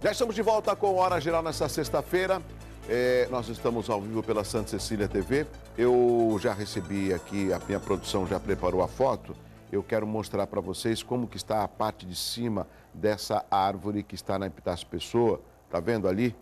Já estamos de volta com Hora Geral nessa sexta-feira. Nós estamos ao vivo pela Santa Cecília TV. Eu já recebi aqui, a minha produção já preparou a foto. Eu quero mostrar para vocês como que está a parte de cima dessa árvore que está na Epitácio Pessoa. Tá vendo ali?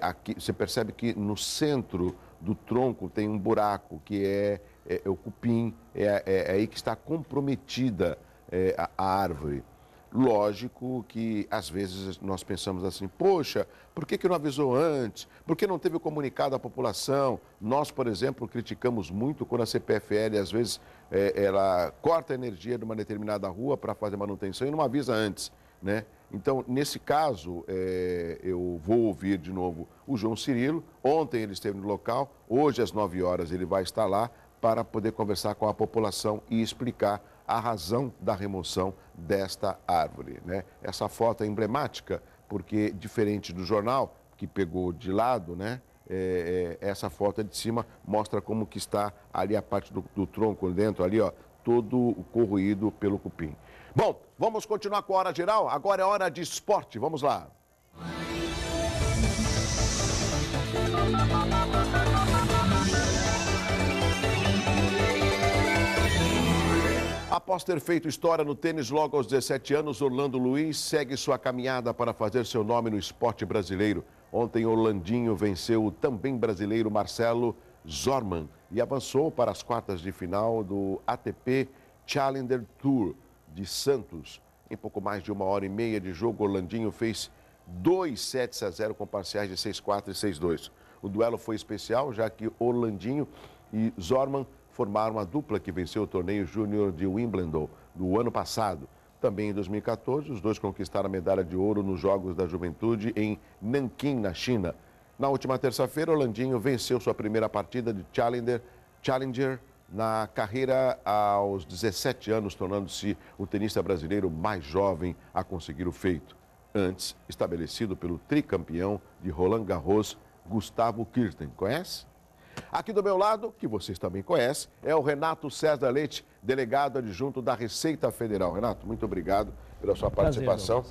Aqui, você percebe que no centro do tronco tem um buraco, que é o cupim, é aí que está comprometida a árvore. Lógico que, às vezes, nós pensamos assim, poxa, por que não avisou antes? Por que não teve comunicado à população? Nós, por exemplo, criticamos muito quando a CPFL, às vezes, ela corta a energia de uma determinada rua para fazer manutenção e não avisa antes, né? Então, nesse caso, eu vou ouvir de novo o João Cirilo. Ontem ele esteve no local, hoje às 9 horas ele vai estar lá para poder conversar com a população e explicar a razão da remoção desta árvore, né? Essa foto é emblemática, porque diferente do jornal, que pegou de lado, né? Essa foto de cima mostra como que está ali a parte do tronco dentro, ali, ó, todo corroído pelo cupim. Bom, vamos continuar com a Hora Geral? Agora é hora de esporte, vamos lá. Após ter feito história no tênis logo aos 17 anos, Orlando Luiz segue sua caminhada para fazer seu nome no esporte brasileiro. Ontem, Orlandinho venceu o também brasileiro Marcelo Zorman e avançou para as quartas de final do ATP Challenger Tour de Santos. Em pouco mais de 1h30 de jogo, Orlandinho fez 2 sets a 0 com parciais de 6-4 e 6-2. O duelo foi especial, já que Orlandinho e Zorman formaram a dupla que venceu o torneio júnior de Wimbledon no ano passado. Também em 2014, os dois conquistaram a medalha de ouro nos Jogos da Juventude em Nanquim, na China. Na última terça-feira, Orlandinho venceu sua primeira partida de Challenger na carreira aos 17 anos, tornando-se o tenista brasileiro mais jovem a conseguir o feito. Antes, estabelecido pelo tricampeão de Roland Garros, Gustavo Kirten. Conhece? Aqui do meu lado, que vocês também conhecem, é o Renato César Leite, delegado adjunto da Receita Federal. Renato, muito obrigado pela sua participação.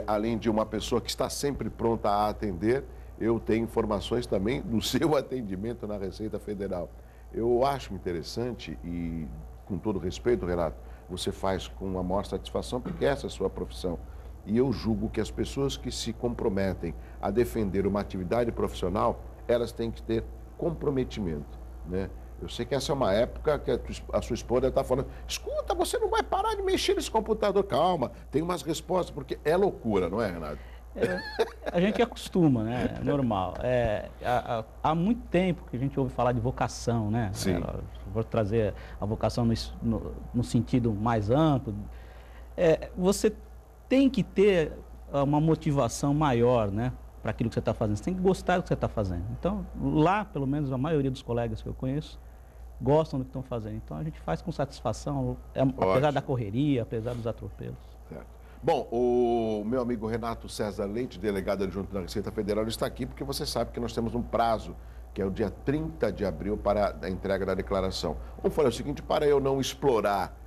Além de uma pessoa que está sempre pronta a atender, eu tenho informações também do seu atendimento na Receita Federal. Eu acho interessante e, com todo respeito, Renato, você faz com a maior satisfação, porque essa é a sua profissão. E eu julgo que as pessoas que se comprometem a defender uma atividade profissional, elas têm que ter comprometimento, né? Eu sei que essa é uma época que a sua esposa está falando, escuta, você não vai parar de mexer nesse computador, calma, tem umas respostas, porque é loucura, não é, Renato? A gente acostuma, né? É normal. Há muito tempo que a gente ouve falar de vocação, né? Sim. Vou trazer a vocação no sentido mais amplo. Você tem que ter uma motivação maior, né? Para aquilo que você está fazendo. Você tem que gostar do que você está fazendo. Então, lá, pelo menos, a maioria dos colegas que eu conheço gostam do que estão fazendo. Então, a gente faz com satisfação, apesar da correria, apesar dos atropelos. Certo. Bom, o meu amigo Renato César Leite, delegado adjunto da Receita Federal, está aqui porque você sabe que nós temos um prazo, que é o dia 30 de abril, para a entrega da declaração. Vamos fazer o seguinte, para eu não explorar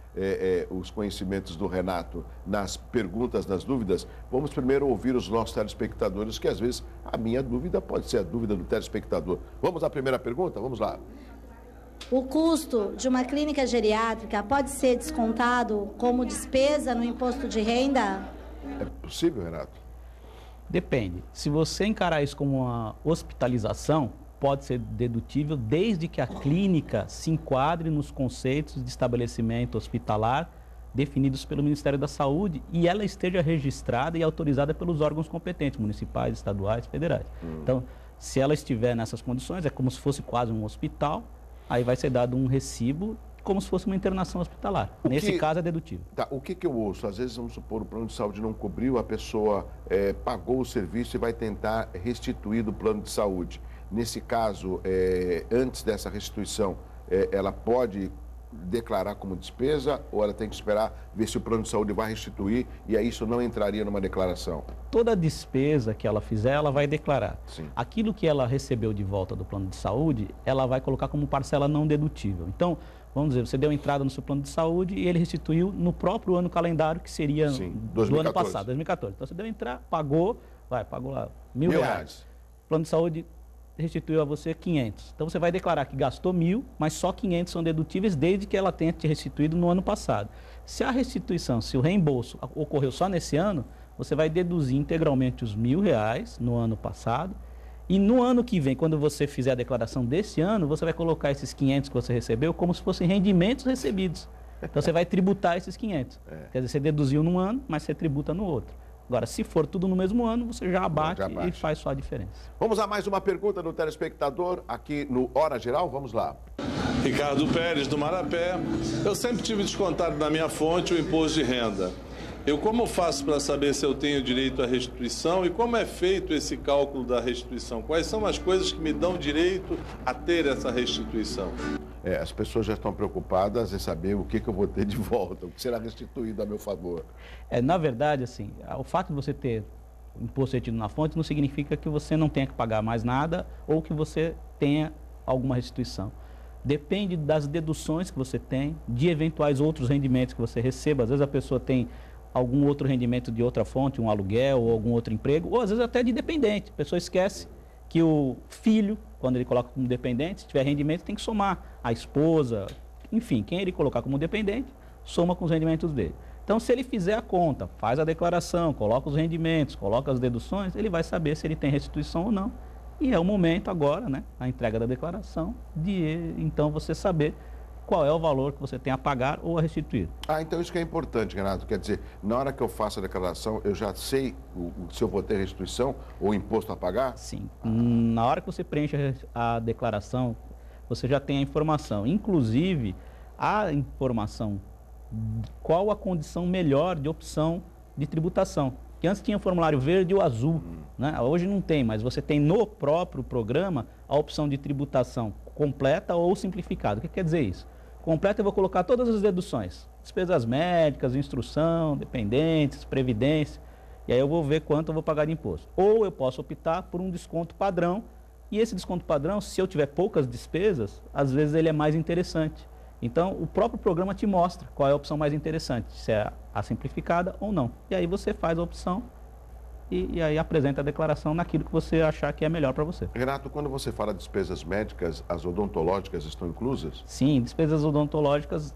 os conhecimentos do Renato nas perguntas, nas dúvidas, vamos primeiro ouvir os nossos telespectadores, que às vezes a minha dúvida pode ser a dúvida do telespectador. Vamos à primeira pergunta? Vamos lá. O custo de uma clínica geriátrica pode ser descontado como despesa no imposto de renda? É possível, Renato? Depende. Se você encarar isso como uma hospitalização, pode ser dedutível desde que a clínica se enquadre nos conceitos de estabelecimento hospitalar definidos pelo Ministério da Saúde e ela esteja registrada e autorizada pelos órgãos competentes, municipais, estaduais, federais. Então, se ela estiver nessas condições, é como se fosse quase um hospital, aí vai ser dado um recibo como se fosse uma internação hospitalar. Nesse caso é dedutível. Tá, o que eu ouço? Às vezes, vamos supor, o plano de saúde não cobriu, a pessoa pagou o serviço e vai tentar restituir do plano de saúde. Nesse caso, antes dessa restituição, ela pode declarar como despesa ou ela tem que esperar ver se o plano de saúde vai restituir e aí isso não entraria numa declaração? Toda despesa que ela fizer, ela vai declarar. Sim. Aquilo que ela recebeu de volta do plano de saúde, ela vai colocar como parcela não dedutível. Então, vamos dizer, você deu entrada no seu plano de saúde e ele restituiu no próprio ano calendário, que seria do ano passado, 2014. Então, você deu entrada, pagou, pagou lá R$1.000. O plano de saúde restituiu a você 500. Então você vai declarar que gastou 1.000, mas só 500 são dedutíveis desde que ela tenha te restituído no ano passado. Se a restituição, se o reembolso ocorreu só nesse ano, você vai deduzir integralmente os R$1.000 no ano passado. E no ano que vem, quando você fizer a declaração desse ano, você vai colocar esses 500 que você recebeu como se fossem rendimentos recebidos. Então você vai tributar esses 500. Quer dizer, você deduziu num ano, mas você tributa no outro. Agora, se for tudo no mesmo ano, você já abate e faz só a diferença. Vamos a mais uma pergunta do telespectador aqui no Hora Geral. Vamos lá. Ricardo Pérez, do Marapé. Eu sempre tive descontado na minha fonte o imposto de renda. Como faço para saber se eu tenho direito à restituição e como é feito esse cálculo da restituição? Quais são as coisas que me dão direito a ter essa restituição? As pessoas já estão preocupadas em saber o que eu vou ter de volta, o que será restituído a meu favor. Na verdade, assim, o fato de você ter imposto retido na fonte não significa que você não tenha que pagar mais nada ou que você tenha alguma restituição. Depende das deduções que você tem, de eventuais outros rendimentos que você receba. Às vezes a pessoa tem algum outro rendimento de outra fonte, um aluguel ou algum outro emprego, ou às vezes até de dependente. A pessoa esquece que o filho, quando ele coloca como dependente, se tiver rendimento, tem que somar a esposa, enfim, quem ele colocar como dependente, soma com os rendimentos dele. Então, se ele fizer a conta, faz a declaração, coloca os rendimentos, coloca as deduções, ele vai saber se ele tem restituição ou não. E é o momento agora, né, a entrega da declaração, de então você saber qual é o valor que você tem a pagar ou a restituir. Então isso que é importante, Renato. Quer dizer, na hora que eu faço a declaração, eu já sei se eu vou ter restituição ou imposto a pagar? Sim. Na hora que você preenche a declaração, você já tem a informação. Inclusive, a informação qual a condição melhor de opção de tributação. Que antes tinha o formulário verde ou azul, né? Hoje não tem, mas você tem no próprio programa a opção de tributação completa ou simplificada. O que quer dizer isso? Completa eu vou colocar todas as deduções, despesas médicas, instrução, dependentes, previdência, e aí eu vou ver quanto eu vou pagar de imposto. Ou eu posso optar por um desconto padrão, e esse desconto padrão, se eu tiver poucas despesas, às vezes ele é mais interessante. Então, o próprio programa te mostra qual é a opção mais interessante, se é a simplificada ou não. E aí você faz a opção e aí apresenta a declaração naquilo que você achar que é melhor para você. Renato, quando você fala de despesas médicas, as odontológicas estão inclusas? Sim, despesas odontológicas,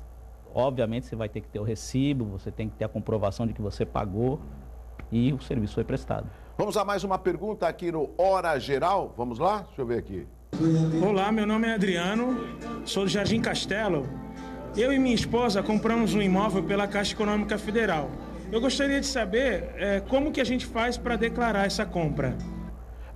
obviamente você vai ter que ter o recibo, você tem que ter a comprovação de que você pagou e o serviço foi prestado. Vamos a mais uma pergunta aqui no Hora Geral. Vamos lá? Deixa eu ver aqui. Olá, meu nome é Adriano, sou do Jardim Castelo. Eu e minha esposa compramos um imóvel pela Caixa Econômica Federal. Eu gostaria de saber como que a gente faz para declarar essa compra.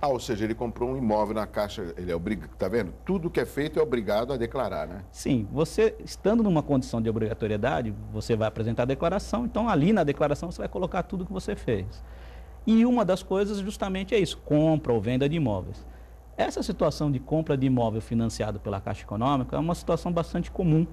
Ou seja, ele comprou um imóvel na Caixa, ele é obrigado, tá vendo? Tudo que é feito é obrigado a declarar, né? Sim, você estando numa condição de obrigatoriedade, você vai apresentar a declaração, então ali na declaração você vai colocar tudo que você fez. E uma das coisas justamente é isso, compra ou venda de imóveis. Essa situação de compra de imóvel financiado pela Caixa Econômica é uma situação bastante comum.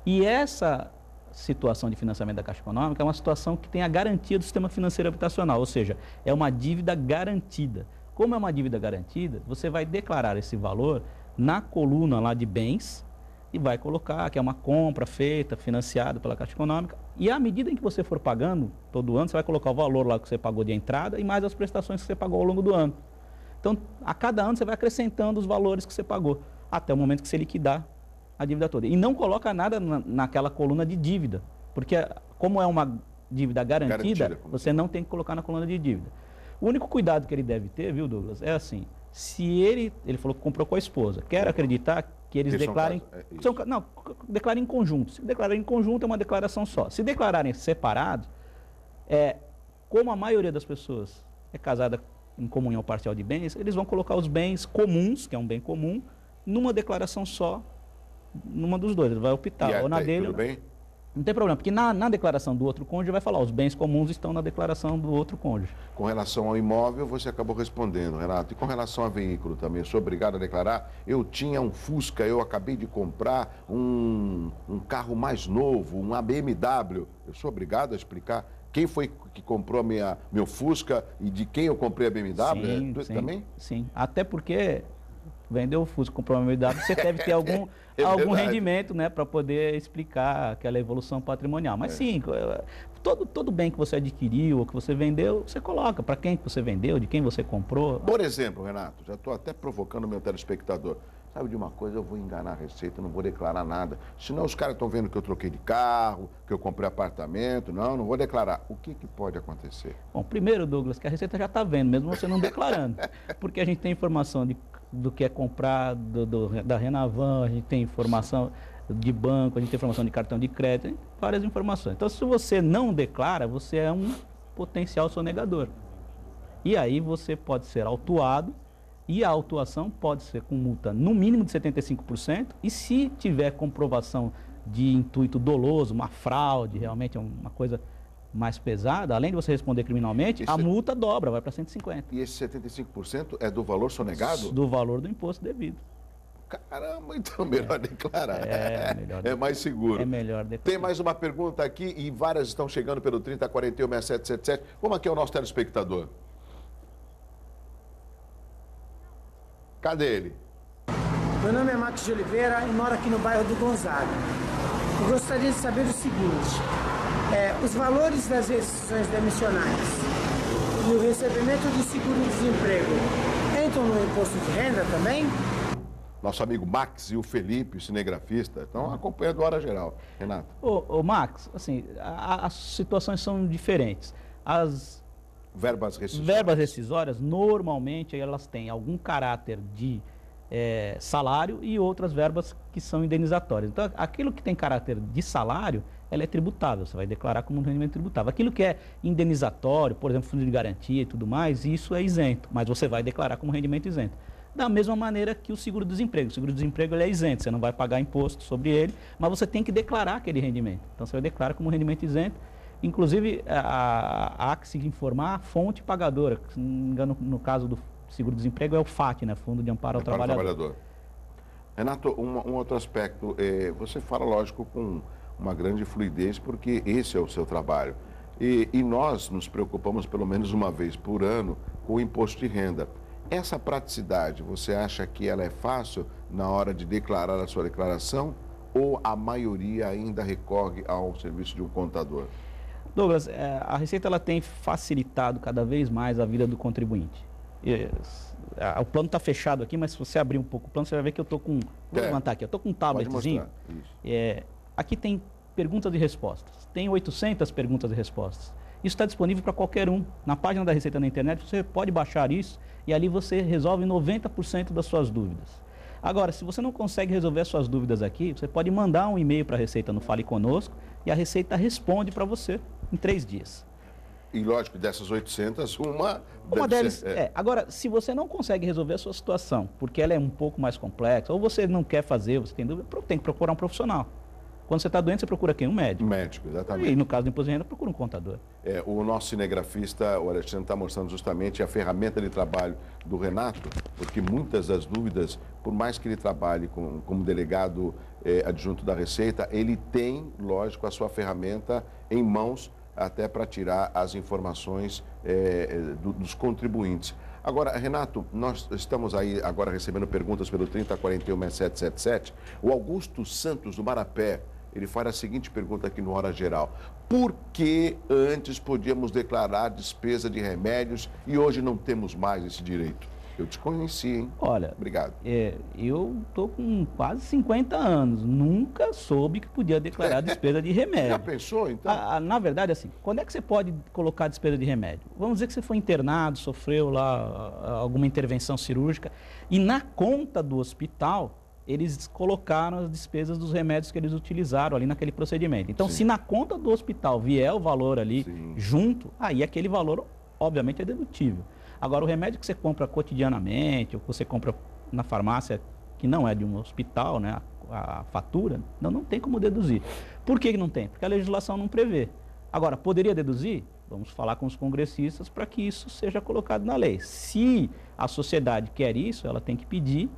E essa situação de financiamento da Caixa Econômica é uma situação que tem a garantia do sistema financeiro habitacional, ou seja, é uma dívida garantida. Como é uma dívida garantida, você vai declarar esse valor na coluna lá de bens e vai colocar que é uma compra feita, financiada pela Caixa Econômica. E à medida em que você for pagando, todo ano, você vai colocar o valor lá que você pagou de entrada e mais as prestações que você pagou ao longo do ano. Então, a cada ano você vai acrescentando os valores que você pagou, até o momento que você liquidar a dívida toda. E não coloca nada naquela coluna de dívida, porque como é uma dívida garantida, você não tem que colocar na coluna de dívida. O único cuidado que ele deve ter, viu, Douglas, é assim, se ele falou que comprou com a esposa, quero acreditar que eles declarem... Não, declarem em conjunto. Se declarar em conjunto é uma declaração só. Se declararem separados, como a maioria das pessoas é casada em comunhão parcial de bens, eles vão colocar os bens comuns, que é um bem comum, numa declaração só, numa dos dois. Ele vai optar, ou na dele... Tudo bem? Não tem problema, porque na declaração do outro cônjuge vai falar, os bens comuns estão na declaração do outro cônjuge. Com relação ao imóvel, você acabou respondendo, Renato. E com relação a veículo também, eu sou obrigado a declarar, eu tinha um Fusca, eu acabei de comprar um carro mais novo, uma BMW. Eu sou obrigado a explicar quem foi que comprou meu Fusca e de quem eu comprei a BMW? Sim, também? Sim, até porque vendeu o Fusca, comprou uma BMW, você deve ter algum rendimento, né, para poder explicar aquela evolução patrimonial. Mas sim, todo bem que você adquiriu ou que você vendeu, você coloca para quem que você vendeu, de quem você comprou. Por exemplo, Renato, já estou até provocando o meu telespectador. Sabe de uma coisa, eu vou enganar a Receita, não vou declarar nada. Senão os caras estão vendo que eu troquei de carro, que eu comprei apartamento. Não vou declarar. O que pode acontecer? Bom, primeiro, Douglas, que a Receita já está vendo, mesmo você não declarando. Porque a gente tem informação do que é comprar, da Renavan, a gente tem informação de banco, a gente tem informação de cartão de crédito, várias informações. Então, se você não declara, você é um potencial sonegador. E aí você pode ser autuado, e a autuação pode ser com multa no mínimo de 75%, e se tiver comprovação de intuito doloso, uma fraude, realmente é uma coisa mais pesada, além de você responder criminalmente, a multa dobra, vai para 150%. E esse 75% é do valor sonegado? Do valor do imposto devido. Caramba, então melhor declarar. Melhor é mais seguro. É melhor declarar. Tem mais uma pergunta aqui e várias estão chegando pelo 3041-6777. Vamos aqui ao nosso telespectador. Cadê ele? Meu nome é Marcos de Oliveira e moro aqui no bairro do Gonzaga. Eu gostaria de saber o seguinte, os valores das restrições demissionais e o recebimento do seguro-desemprego entram no imposto de renda também? Nosso amigo Max e o Felipe, cinegrafista, estão acompanhando a Hora Geral. Renato. Ô Max, assim, as situações são diferentes. As verbas rescisórias, normalmente, elas têm algum caráter de salário e outras verbas que são indenizatórias. Então, aquilo que tem caráter de salário, ela é tributável, você vai declarar como um rendimento tributável. Aquilo que é indenizatório, por exemplo, fundo de garantia e tudo mais, isso é isento, mas você vai declarar como rendimento isento. Da mesma maneira que o seguro-desemprego. O seguro-desemprego ele é isento, você não vai pagar imposto sobre ele, mas você tem que declarar aquele rendimento. Então, você vai declarar como rendimento isento. Inclusive, há que se informar a fonte pagadora, se não me engano, no caso do seguro-desemprego é o FAT, né? Fundo de Amparo ao Trabalhador. Renato, um outro aspecto, você fala, lógico, com uma grande fluidez, porque esse é o seu trabalho. E nós nos preocupamos pelo menos uma vez por ano com o imposto de renda. Essa praticidade, você acha que ela é fácil na hora de declarar a sua declaração ou a maioria ainda recorre ao serviço de um contador? Douglas, a Receita ela tem facilitado cada vez mais a vida do contribuinte. O plano está fechado aqui, mas se você abrir um pouco o plano, você vai ver que eu estou com... Vou levantar aqui, eu estou com um tabletzinho. Aqui tem perguntas e respostas. Tem 800 perguntas e respostas. Isso está disponível para qualquer um. Na página da Receita na internet, você pode baixar isso e ali você resolve 90% das suas dúvidas. Agora, se você não consegue resolver as suas dúvidas aqui, você pode mandar um e-mail para a Receita no Fale Conosco e a Receita responde para você em 3 dias. E lógico, dessas 800, uma delas Agora, se você não consegue resolver a sua situação, porque ela é um pouco mais complexa, ou você não quer fazer, você tem dúvida, tem que procurar um profissional. Quando você está doente, você procura quem? Um médico. Médico, exatamente. E no caso do imposto de renda, procura um contador. O nosso cinegrafista, o Alexandre, está mostrando justamente a ferramenta de trabalho do Renato, porque muitas das dúvidas, por mais que ele trabalhe como delegado adjunto da Receita, ele tem, lógico, a sua ferramenta em mãos até para tirar as informações dos contribuintes. Agora, Renato, nós estamos aí agora recebendo perguntas pelo 3041-6777. O Augusto Santos, do Marapé, ele faz a seguinte pergunta aqui no Hora Geral. Por que antes podíamos declarar despesa de remédios e hoje não temos mais esse direito? Eu desconheci, hein? Olha, obrigado. Eu estou com quase 50 anos, nunca soube que podia declarar despesa de remédio. Já pensou, então? Na verdade, assim, quando é que você pode colocar despesa de remédio? Vamos dizer que você foi internado, sofreu lá alguma intervenção cirúrgica e na conta do hospital eles colocaram as despesas dos remédios que eles utilizaram ali naquele procedimento. Então, se na conta do hospital vier o valor ali junto, aí aquele valor, obviamente, é dedutível. Agora, o remédio que você compra cotidianamente, ou que você compra na farmácia, que não é de um hospital, né, a fatura, não tem como deduzir. Por que não tem? Porque a legislação não prevê. Agora, poderia deduzir? Vamos falar com os congressistas para que isso seja colocado na lei. Se a sociedade quer isso, ela tem que pedir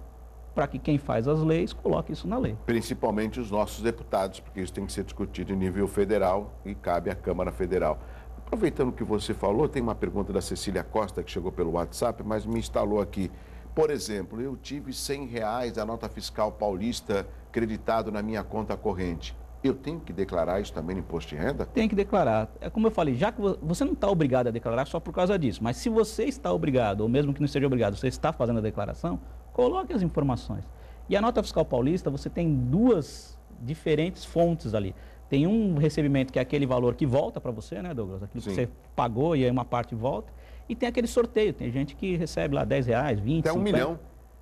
para que quem faz as leis coloque isso na lei. Principalmente os nossos deputados, porque isso tem que ser discutido em nível federal e cabe à Câmara Federal. Aproveitando o que você falou, tem uma pergunta da Cecília Costa que chegou pelo WhatsApp, mas me instalou aqui. Por exemplo, eu tive R$100 da nota fiscal paulista creditado na minha conta corrente. Eu tenho que declarar isso também no imposto de renda? Tem que declarar. É como eu falei, já que você não está obrigado a declarar só por causa disso, mas se você está obrigado, ou mesmo que não esteja obrigado, você está fazendo a declaração, coloque as informações. E a nota fiscal paulista, você tem duas diferentes fontes ali. Tem um recebimento que é aquele valor que volta para você, né, Douglas? Aquilo que você pagou e aí uma parte volta. E tem aquele sorteio. Tem gente que recebe lá R$10, 20, até 1 milhão.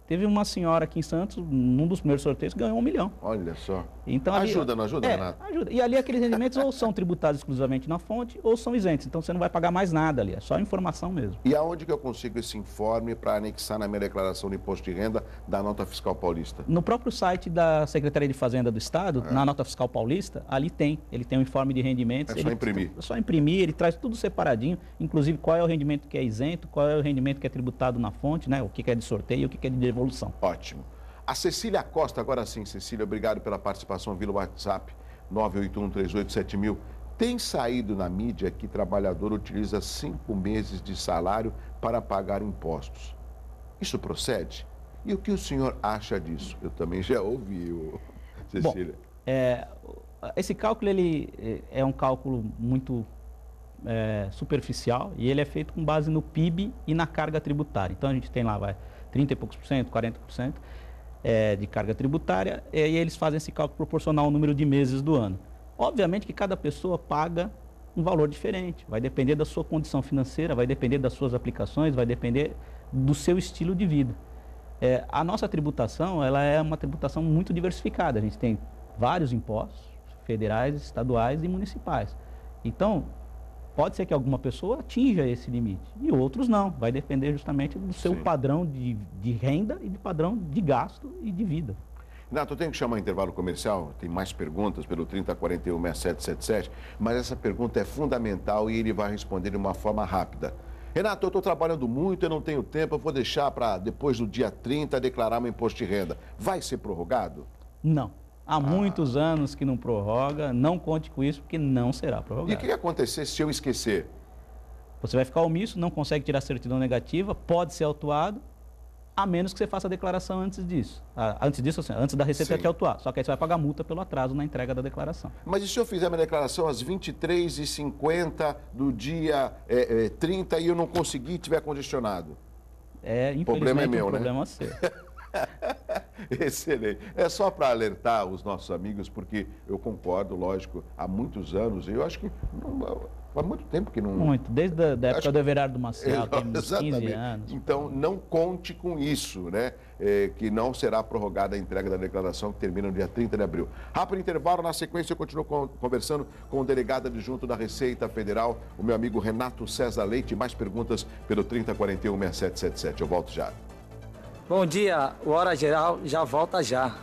Teve uma senhora aqui em Santos, num dos primeiros sorteios, que ganhou 1 milhão. Olha só. Então, ali, ajuda, não ajuda, Renato? Ajuda. E ali aqueles rendimentos ou são tributados exclusivamente na fonte ou são isentos. Então você não vai pagar mais nada ali, é só informação mesmo. E aonde que eu consigo esse informe para anexar na minha declaração de imposto de renda da nota fiscal paulista? No próprio site da Secretaria de Fazenda do Estado, na nota fiscal paulista, ali tem. Ele tem um informe de rendimentos. É só imprimir. É só imprimir, ele traz tudo separadinho, inclusive qual é o rendimento que é isento, qual é o rendimento que é tributado na fonte, né? O que é de sorteio e o que é de devolução. Ótimo. A Cecília Costa, agora sim, Cecília, obrigado pela participação via WhatsApp, 981387000. Tem saído na mídia que trabalhador utiliza 5 meses de salário para pagar impostos. Isso procede? E o que o senhor acha disso? Eu também já ouvi, Cecília. Bom, esse cálculo ele é um cálculo muito superficial e ele é feito com base no PIB e na carga tributária. Então a gente tem lá 30 e poucos por cento, 40% de carga tributária e eles fazem esse cálculo proporcional ao número de meses do ano. Obviamente que cada pessoa paga um valor diferente, vai depender da sua condição financeira, vai depender das suas aplicações, vai depender do seu estilo de vida. A nossa tributação, ela é uma tributação muito diversificada, a gente tem vários impostos, federais, estaduais e municipais. Então, pode ser que alguma pessoa atinja esse limite e outros não. Vai depender justamente do seu padrão de renda e de padrão de gasto e de vida. Renato, eu tenho que chamar o intervalo comercial. Tem mais perguntas pelo 3041-6777, mas essa pergunta é fundamental e ele vai responder de uma forma rápida. Renato, eu estou trabalhando muito, eu não tenho tempo, eu vou deixar para depois do dia 30 declarar meu imposto de renda. Vai ser prorrogado? Não. Há muitos anos que não prorroga, não conte com isso, porque não será prorrogado. E o que vai acontecer se eu esquecer? Você vai ficar omisso, não consegue tirar certidão negativa, pode ser autuado, a menos que você faça a declaração antes disso. Antes da Receita te autuar. Só que aí você vai pagar multa pelo atraso na entrega da declaração. Mas e se eu fizer minha declaração às 23h50 do dia 30 e eu não conseguir e estiver congestionado? Infelizmente, problema é meu, o problema é seu. Excelente. É só para alertar os nossos amigos, porque eu concordo, lógico, há muitos anos, eu acho que há muito tempo que não... Muito, desde a época do Everardo Maciel, tem uns 15 anos. Então, não conte com isso, né? Que não será prorrogada a entrega da declaração, que termina no dia 30 de abril. Rápido intervalo, na sequência eu continuo conversando com o delegado adjunto da Receita Federal, o meu amigo Renato César Leite. Mais perguntas pelo 3041-6777. Eu volto já. Bom dia, o Hora Geral já volta já.